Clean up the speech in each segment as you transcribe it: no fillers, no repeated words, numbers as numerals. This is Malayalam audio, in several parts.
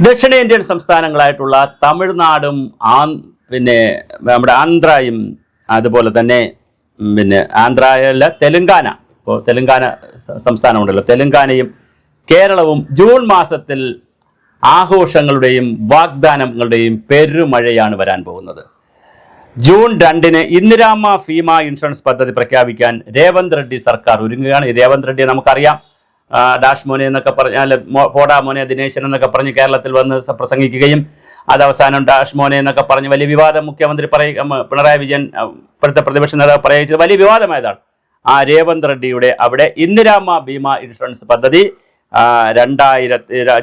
ദക്ഷിണേന്ത്യൻ സംസ്ഥാനങ്ങളായിട്ടുള്ള തമിഴ്നാടും പിന്നെ നമ്മുടെ ആന്ധ്രയും അതുപോലെ തന്നെ ആന്ധ്രയല്ല തെലുങ്കാന, ഇപ്പോൾ തെലുങ്കാന സംസ്ഥാനമുണ്ടല്ലോ, തെലുങ്കാനയും കേരളവും ജൂൺ മാസത്തിൽ ആഘോഷങ്ങളുടെയും വാഗ്ദാനങ്ങളുടെയും പെരുമഴയാണ് വരാൻ പോകുന്നത്. ജൂൺ 2-ന് ഇന്ദിരാമ്മ ഫീമ ഇൻഷുറൻസ് പദ്ധതി പ്രഖ്യാപിക്കാൻ രേവന്ത് റെഡ്ഡി സർക്കാർ ഒരുങ്ങുകയാണ്. ഈ രേവന്ത് റെഡ്ഡിയെ നമുക്കറിയാം, ഡാഷ് മോനെ എന്നൊക്കെ പറഞ്ഞാൽ പോടാ മോനെ ദിനേശൻ എന്നൊക്കെ പറഞ്ഞ് കേരളത്തിൽ വന്ന് പ്രസംഗിക്കുകയും അത് അവസാനം ഡാഷ് മോനെ എന്നൊക്കെ പറഞ്ഞ് വലിയ വിവാദം മുഖ്യമന്ത്രി പിണറായി വിജയൻ ഇപ്പോഴത്തെ പ്രതിപക്ഷ നേതാവ് പറയുന്നത് വലിയ വിവാദമായതാണ്. ആ രേവന്ത് റെഡ്ഡിയുടെ അവിടെ ഇന്ദിരാമ്മ ഭീമ ഇൻഷുറൻസ് പദ്ധതി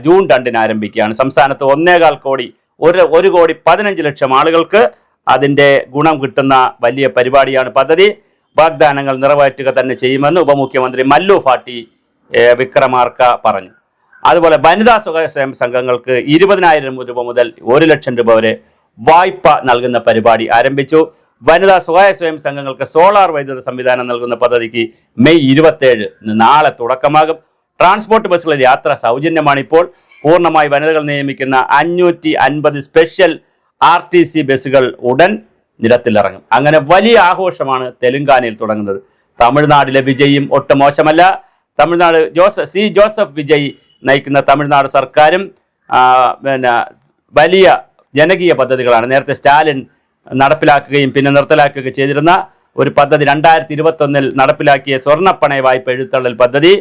ജൂൺ 2-ന് ആരംഭിക്കുകയാണ്. സംസ്ഥാനത്ത് 1.25 കോടി 1,15,00,000 ആളുകൾക്ക് അതിൻ്റെ ഗുണം കിട്ടുന്ന വലിയ പരിപാടിയാണ് പദ്ധതി. വാഗ്ദാനങ്ങൾ നിറവേറ്റുക തന്നെ ചെയ്യുമെന്ന് ഉപമുഖ്യമന്ത്രി മല്ലു ഫാട്ടി വിക്രമാർക്ക പറഞ്ഞു. അതുപോലെ വനിതാ സ്വയം സംഘങ്ങൾക്ക് 20,000 രൂപ മുതൽ 1,00,000 രൂപ വരെ വായ്പ നൽകുന്ന പരിപാടി ആരംഭിച്ചു. വനിതാ സ്വയം സംഘങ്ങൾക്ക് സോളാർ വൈദ്യുത സംവിധാനം നൽകുന്ന പദ്ധതിക്ക് മെയ് 27 നാളെ തുടക്കമാകും. ട്രാൻസ്പോർട്ട് ബസ്സുകളിൽ യാത്ര സൗജന്യമാണ്. ഇപ്പോൾ പൂർണ്ണമായി വനിതകൾ നിയമിക്കുന്ന 550 സ്പെഷ്യൽ RTC ബസ്സുകൾ ഉടൻ നിരത്തിലിറങ്ങും. അങ്ങനെ വലിയ ആഘോഷമാണ് തെലുങ്കാനയിൽ തുടങ്ങുന്നത്. തമിഴ്നാട്ടിലെ വിജയും ഒട്ടും മോശമല്ല. തമിഴ്നാട് ജോസഫ് വിജയ് നയിക്കുന്ന തമിഴ്നാട് സർക്കാരും വലിയ ജനകീയ പദ്ധതികളാണ്. നേരത്തെ സ്റ്റാലിൻ നടപ്പിലാക്കുകയും പിന്നെ നിർത്തലാക്കുകയൊക്കെ ചെയ്തിരുന്ന ഒരു പദ്ധതി 2021-ൽ നടപ്പിലാക്കിയ സ്വർണ്ണപ്പണയ വായ്പ എഴുത്തള്ളൽ പദ്ധതി.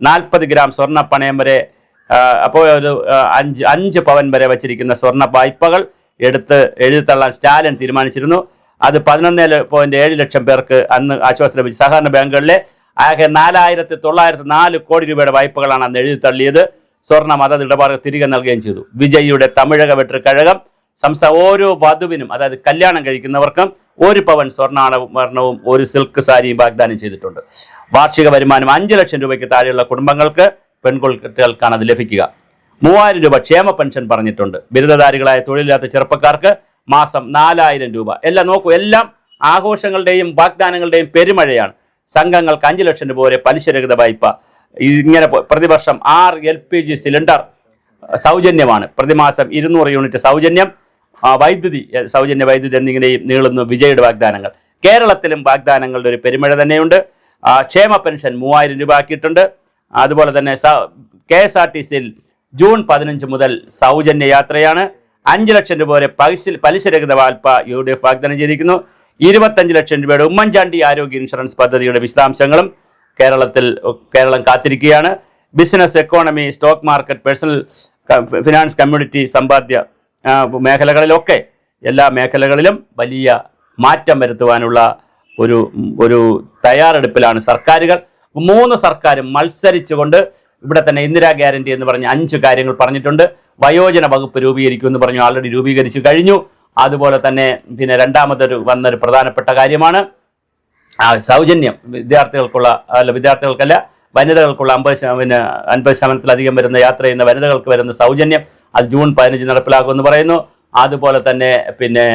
40 ഗ്രാം സ്വർണ്ണപ്പണയം വരെ, അപ്പോൾ ഒരു 5 പവൻ വരെ വച്ചിരിക്കുന്ന സ്വർണ്ണ വായ്പകൾ എഴുത്തള്ളാൻ സ്റ്റാലിൻ തീരുമാനിച്ചിരുന്നു. അത് 11.7 ലക്ഷം പേർക്ക് അന്ന് ആശ്വാസം ലഭിച്ചു. സഹകരണ ബാങ്കുകളിലെ ആകെ 4,904 കോടി രൂപയുടെ വായ്പകളാണ് അന്ന് എഴുതിത്തള്ളിയത്. സ്വർണ്ണ മത ഇടപാടുകൾ തിരികെ നൽകുകയും ചെയ്തു. വിജയിയുടെ തമിഴക വെട്ടിക്കഴകം സംസ്ഥാന ഓരോ വധുവിനും, അതായത് കല്യാണം കഴിക്കുന്നവർക്കും 1 പവൻ സ്വർണ്ണാഭരണവും 1 സിൽക്ക് സാരിയും വാഗ്ദാനം ചെയ്തിട്ടുണ്ട്. വാർഷിക വരുമാനം 5 ലക്ഷം രൂപയ്ക്ക് താഴെയുള്ള കുടുംബങ്ങൾക്ക് പെൺകുട്ടികൾക്കാണ് അത് ലഭിക്കുക. 3,000 രൂപ ക്ഷേമ പെൻഷൻ പറഞ്ഞിട്ടുണ്ട്. ബിരുദധാരികളായ തൊഴിലില്ലാത്ത ചെറുപ്പക്കാർക്ക് മാസം 4,000 രൂപ. എല്ലാം നോക്കൂ, എല്ലാം ആഘോഷങ്ങളുടെയും വാഗ്ദാനങ്ങളുടെയും പെരുമഴയാണ്. സംഘങ്ങൾക്ക് 5 ലക്ഷം രൂപ വരെ പലിശരഹിത വായ്പ. ഇങ്ങനെ പ്രതിവർഷം 6 LPG സിലിണ്ടർ സൗജന്യമാണ്. പ്രതിമാസം 200 യൂണിറ്റ് സൗജന്യം സൗജന്യ വൈദ്യുതി എന്നിങ്ങനെയും നീളുന്നു വിജയുടെ വാഗ്ദാനങ്ങൾ. കേരളത്തിലും വാഗ്ദാനങ്ങളുടെ ഒരു പെരുമഴ തന്നെയുണ്ട്. ക്ഷേമ പെൻഷൻ 3,000 രൂപ ആക്കിയിട്ടുണ്ട്. അതുപോലെ തന്നെ KSRTCയിൽ ജൂൺ 15 മുതൽ സൗജന്യ യാത്രയാണ്. 5 ലക്ഷം രൂപ വരെ പലിശരഹിത വായ്പ UDF വാഗ്ദാനം ചെയ്തിരിക്കുന്നു. 25 ലക്ഷം രൂപയുടെ ഉമ്മൻചാണ്ടി ആരോഗ്യ ഇൻഷുറൻസ് പദ്ധതിയുടെ വിശദാംശങ്ങളും കേരളം കാത്തിരിക്കുകയാണ്. Business, economy, stock market, personal finance, community, സമ്പാദ്യ മേഖലകളിലൊക്കെ എല്ലാ മേഖലകളിലും വലിയ മാറ്റം വരുത്തുവാനുള്ള ഒരു തയ്യാറെടുപ്പിലാണ് സർക്കാരുകൾ. 3 സർക്കാരും മത്സരിച്ചുകൊണ്ട് ഇവിടെ തന്നെ ഇന്ദിരാ ഗ്യാരണ്ടി എന്ന് പറഞ്ഞ് 5 കാര്യങ്ങൾ പറഞ്ഞിട്ടുണ്ട്. വയോജന വകുപ്പ് രൂപീകരിക്കുമെന്ന് പറഞ്ഞു, ആൾറെഡി രൂപീകരിച്ചു കഴിഞ്ഞു. അതുപോലെ തന്നെ പിന്നെ വന്നൊരു പ്രധാനപ്പെട്ട കാര്യമാണ് സൗജന്യം. വിദ്യാർത്ഥികൾക്കല്ല വനിതകൾക്കുള്ള 50% വരുന്ന യാത്ര ചെയ്യുന്ന വനിതകൾക്ക് വരുന്ന സൗജന്യം അത് ജൂൺ 15 നടപ്പിലാക്കുമെന്ന് പറയുന്നു. അതുപോലെ തന്നെ പിന്നെ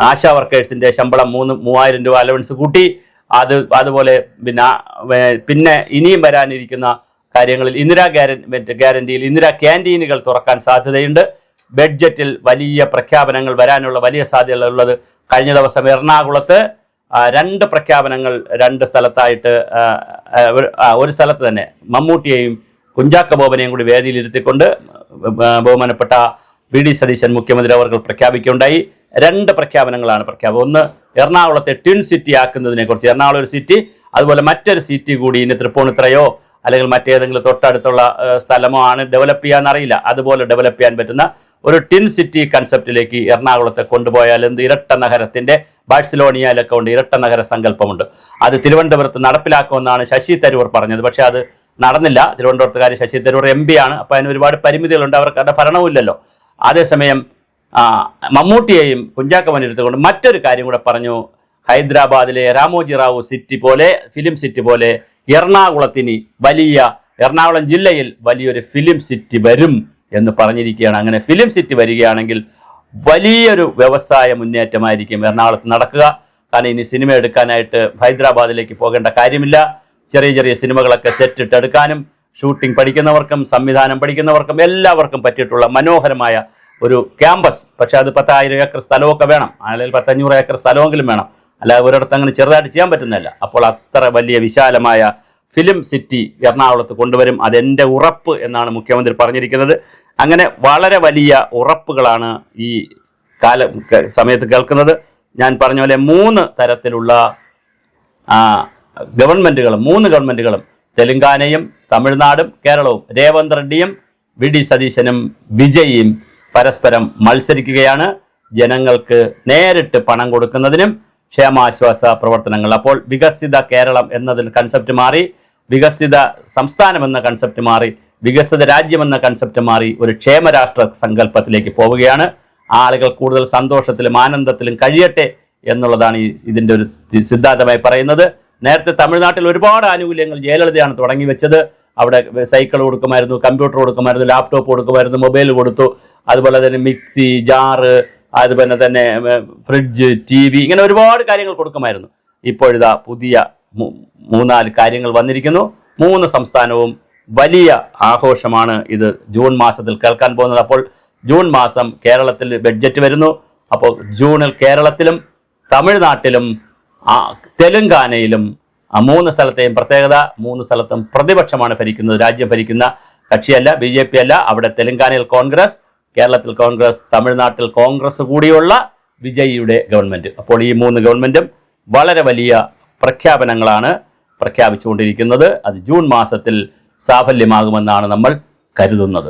ആശാ വർക്കേഴ്സിൻ്റെ ശമ്പളം 3,000 രൂപ അലവൻസ് കൂട്ടി. അതുപോലെ പിന്നെ ഇനിയും വരാനിരിക്കുന്ന കാര്യങ്ങളിൽ ഇന്ദിരാ ഗ്യാരണ്ടിയിൽ ഇന്ദിരാ ക്യാൻറ്റീനുകൾ തുറക്കാൻ സാധ്യതയുണ്ട്. ബഡ്ജറ്റിൽ വലിയ പ്രഖ്യാപനങ്ങൾ വരാനുള്ള വലിയ സാധ്യതകളുള്ളത്. കഴിഞ്ഞ ദിവസം എറണാകുളത്ത് 2 പ്രഖ്യാപനങ്ങൾ 2 സ്ഥലത്തായിട്ട്, ഒരു സ്ഥലത്ത് തന്നെ മമ്മൂട്ടിയെയും കുഞ്ചാക്ക ബോബനെയും കൂടി വേദിയിലിരുത്തിക്കൊണ്ട് ബഹുമാനപ്പെട്ട VD സതീശൻ മുഖ്യമന്ത്രി അവർ പ്രഖ്യാപിക്കുകയുണ്ടായി. 2 പ്രഖ്യാപനങ്ങളാണ് ഒന്ന് എറണാകുളത്തെ ട്വിൻ സിറ്റി ആക്കുന്നതിനെ കുറിച്ച്. എറണാകുളം ഒരു സിറ്റി, അതുപോലെ മറ്റൊരു സിറ്റി കൂടി ഇനി തൃപ്പൂണിത്തുറയോ അല്ലെങ്കിൽ മറ്റേതെങ്കിലും തൊട്ടടുത്തുള്ള സ്ഥലമോ ആണ് ഡെവലപ്പ് ചെയ്യാന്നറിയില്ല, അതുപോലെ ഡെവലപ്പ് ചെയ്യാൻ പറ്റുന്ന ഒരു ടിൻ സിറ്റി കൺസെപ്റ്റിലേക്ക് എറണാകുളത്തെ കൊണ്ടുപോയാൽ ഇരട്ട നഗരത്തിൻ്റെ ബാഴ്സലോണിയയിലൊക്കെ ഉണ്ട് ഇരട്ട നഗര സങ്കല്പമുണ്ട്. അത് തിരുവനന്തപുരത്ത് നടപ്പിലാക്കുമെന്നാണ് ശശി തരൂർ പറഞ്ഞത്. പക്ഷേ അത് നടന്നില്ല. തിരുവനന്തപുരത്തുകാർ ശശി തരൂർ MP ആണ്. അപ്പോൾ അതിന് ഒരുപാട് പരിമിതികളുണ്ട്, അവർക്ക് ഭരണവും ഇല്ലല്ലോ. അതേസമയം മമ്മൂട്ടിയെയും കുഞ്ചാക്കോബനെ എടുത്തുകൊണ്ട് മറ്റൊരു കാര്യം കൂടെ പറഞ്ഞു. ഹൈദരാബാദിലെ രാമോജി റാവു സിറ്റി പോലെ, ഫിലിം സിറ്റി പോലെ എറണാകുളം ജില്ലയിൽ വലിയൊരു ഫിലിം സിറ്റി വരും എന്ന് പറഞ്ഞിരിക്കുകയാണ്. അങ്ങനെ ഫിലിം സിറ്റി വരികയാണെങ്കിൽ വലിയൊരു വ്യവസായ മുന്നേറ്റമായിരിക്കും എറണാകുളത്ത് നടക്കുക. കാരണം ഇനി സിനിമ എടുക്കാനായിട്ട് ഹൈദരാബാദിലേക്ക് പോകേണ്ട കാര്യമില്ല. ചെറിയ ചെറിയ സിനിമകളൊക്കെ സെറ്റ് ഇട്ടെടുക്കാനും ഷൂട്ടിംഗ് പഠിക്കുന്നവർക്കും സംവിധാനം പഠിക്കുന്നവർക്കും എല്ലാവർക്കും പറ്റിയിട്ടുള്ള മനോഹരമായ ഒരു ക്യാമ്പസ്. പക്ഷേ അത് 10,000 ഏക്കർ സ്ഥലമൊക്കെ വേണം, അല്ലെങ്കിൽ 500 ഏക്കർ സ്ഥലമെങ്കിലും വേണം, അല്ലാതെ ഒരിടത്ത് അങ്ങനെ ചെറുതായിട്ട് ചെയ്യാൻ പറ്റുന്നില്ല. അപ്പോൾ അത്ര വലിയ വിശാലമായ ഫിലിം സിറ്റി എറണാകുളത്ത് കൊണ്ടുവരും, അതെൻ്റെ ഉറപ്പ് എന്നാണ് മുഖ്യമന്ത്രി പറഞ്ഞിരിക്കുന്നത്. അങ്ങനെ വളരെ വലിയ ഉറപ്പുകളാണ് ഈ സമയത്ത് കേൾക്കുന്നത്. ഞാൻ പറഞ്ഞ പോലെ 3 തരത്തിലുള്ള മൂന്ന് ഗവൺമെൻറ്റുകളും തെലുങ്കാനയും തമിഴ്നാടും കേരളവും, രേവന്ത് റെഡ്ഡിയും വി ഡി സതീശനും വിജയിയും പരസ്പരം മത്സരിക്കുകയാണ് ജനങ്ങൾക്ക് നേരിട്ട് പണം കൊടുക്കുന്നതിനും ക്ഷേമാശ്വാസ പ്രവർത്തനങ്ങൾ. അപ്പോൾ വികസിത കേരളം എന്നതിൽ കൺസെപ്റ്റ് മാറി, വികസിത സംസ്ഥാനം എന്ന കൺസെപ്റ്റ് മാറി, വികസിത രാജ്യം എന്ന കൺസെപ്റ്റ് മാറി ഒരു ക്ഷേമരാഷ്ട്ര സങ്കല്പത്തിലേക്ക് പോവുകയാണ്. ആളുകൾ കൂടുതൽ സന്തോഷത്തിലും ആനന്ദത്തിലും കഴിയട്ടെ എന്നുള്ളതാണ് ഇതിൻ്റെ ഒരു സിദ്ധാന്തമായി പറയുന്നത്. നേരത്തെ തമിഴ്നാട്ടിൽ ഒരുപാട് ആനുകൂല്യങ്ങൾ ജയലളിതയാണ് തുടങ്ങി വെച്ചത്. അവിടെ സൈക്കിൾ കൊടുക്കുമായിരുന്നു, കമ്പ്യൂട്ടർ കൊടുക്കുമായിരുന്നു, ലാപ്ടോപ്പ് കൊടുക്കുമായിരുന്നു, മൊബൈൽ കൊടുത്തു, അതുപോലെ തന്നെ മിക്സി, ജാറ്, അതുപോലെ തന്നെ ഫ്രിഡ്ജ്, TV, ഇങ്ങനെ ഒരുപാട് കാര്യങ്ങൾ കൊടുക്കുമായിരുന്നു. ഇപ്പോഴിതാ പുതിയ 3-4 കാര്യങ്ങൾ വന്നിരിക്കുന്നു. 3 സംസ്ഥാനവും വലിയ ആഘോഷമാണ് ഇത് ജൂൺ മാസത്തിൽ കേൾക്കാൻ പോകുന്നത്. അപ്പോൾ ജൂൺ മാസം കേരളത്തിൽ ബഡ്ജറ്റ് വരുന്നു. അപ്പോൾ ജൂണിൽ കേരളത്തിലും തമിഴ്നാട്ടിലും തെലുങ്കാനയിലും 3 സ്ഥലത്തെയും പ്രത്യേകത, 3 സ്ഥലത്തും പ്രതിപക്ഷമാണ് ഭരിക്കുന്നത്. രാജ്യം ഭരിക്കുന്ന കക്ഷിയല്ല, BJP അല്ല. അവിടെ തെലുങ്കാനയിൽ കോൺഗ്രസ്, കേരളത്തിൽ കോൺഗ്രസ്, തമിഴ്നാട്ടിൽ കോൺഗ്രസ് കൂടിയുള്ള വിജയിയുടെ ഗവൺമെൻറ്. അപ്പോൾ ഈ 3 ഗവൺമെൻറ്റും വളരെ വലിയ പ്രഖ്യാപനങ്ങളാണ് പ്രഖ്യാപിച്ചുകൊണ്ടിരിക്കുന്നത്. അത് ജൂൺ മാസത്തിൽ സാഫല്യമാകുമെന്നാണ് നമ്മൾ കരുതുന്നത്.